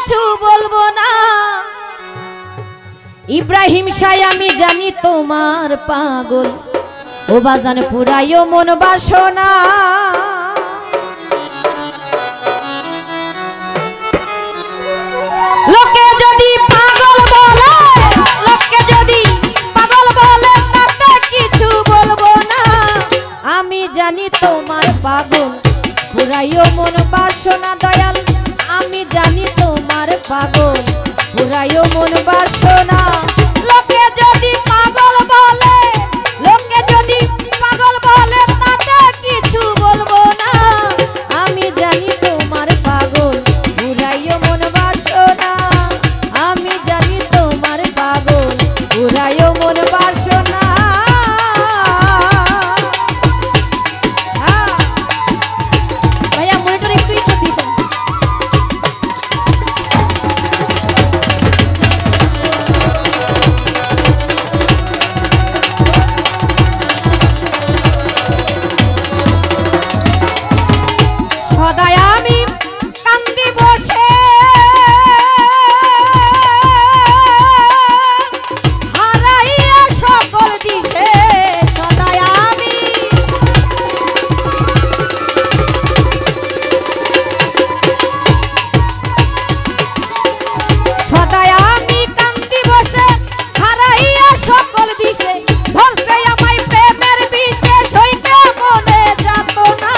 কিছু বলবো না। ইব্রাহিম শাহ আমি জানি তোমার পাগল, ও বাজান পুরাইও মন বাসনা। লোকে যদি পাগল বলে, লোকে যদি পাগল বলে তাতে কিছু বলবো না। আমি জানি তোমার পাগল, পুরাইও মন বাসনা দয়াল। আমি জানি তোমার পাগল, পুরাইও মন বাসনা। লোকে যদি পাগল বলে, লোকে যদি পাগল বলে তাতে কিছু বলবো না। আমি জানি তোমার পাগল, পুরাইও মন বাসনা। আমি জানি তোমার পাগল, পুরাইও মন বাসনা। ভাইয়া মনিটর একটু ইচ্ছা দিবেন। সদায় আমি কান্দি বসে, হারাইয়া সকল দিশে। সদায় আমি সদায় আমি কান্দি বসে, হারাইয়া সকল দিশে। ধরছে আমায় প্রেমের বিষে, সইতে মনে যাত না।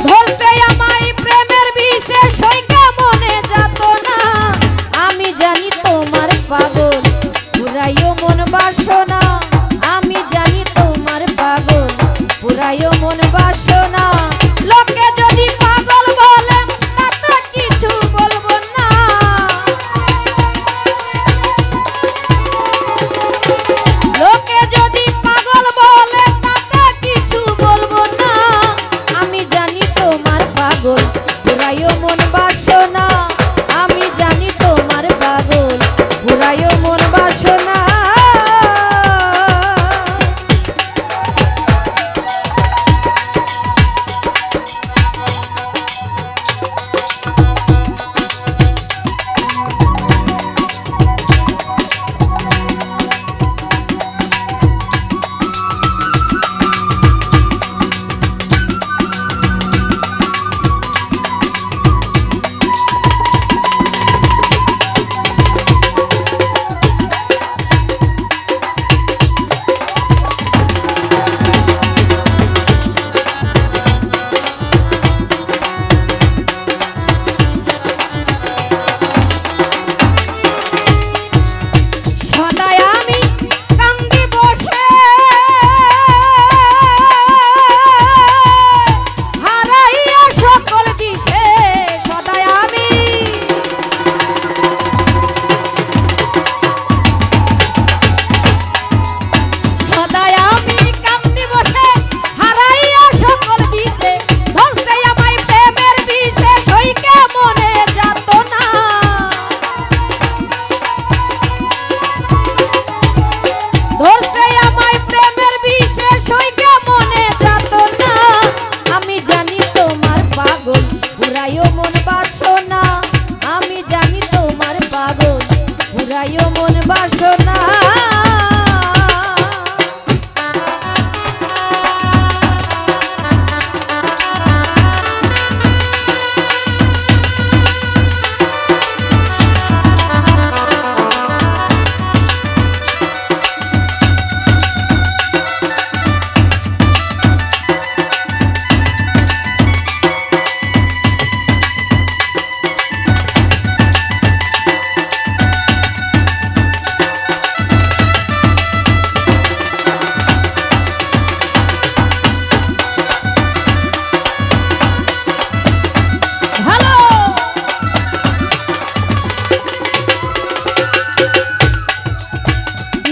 ধরতে আমায় প্রেমের বিষে, সইতে মনে যাত না। আমি জানি তোমার পাগল, পুরাইও মন বাসনা। আমি জানি তোমার পাগল, পুরাইও মন বাসনা। লোকে যদি পাগল বলে তাতে কিছু বলবো না। লোকে যদি পাগল বলে তাতে কিছু বলবো না। আমি জানি তোমার পাগল, পুরাইও মন বাসনা। আমি জানি তোমার পাগল, পুরাইও মন বাসনা। সদায় আমি কান্দি বসে, হারাইয়া সকল দিশে। সদায় আমি সদায় আমি কান্দি বসে, হারাইয়া সকল দিশে। ধরতে আমায় প্রেমের বিষে, সইকে মনে যাত না। ধরতে আমায় প্রেমের বিষে, সইকে মনে যাত না। আমি জানি তোমার পাগল, পুরাইও মন বাসনা। আমি জানি তোমার পাগল, পুরাইও মন বাসনা।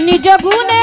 নিজ গুণে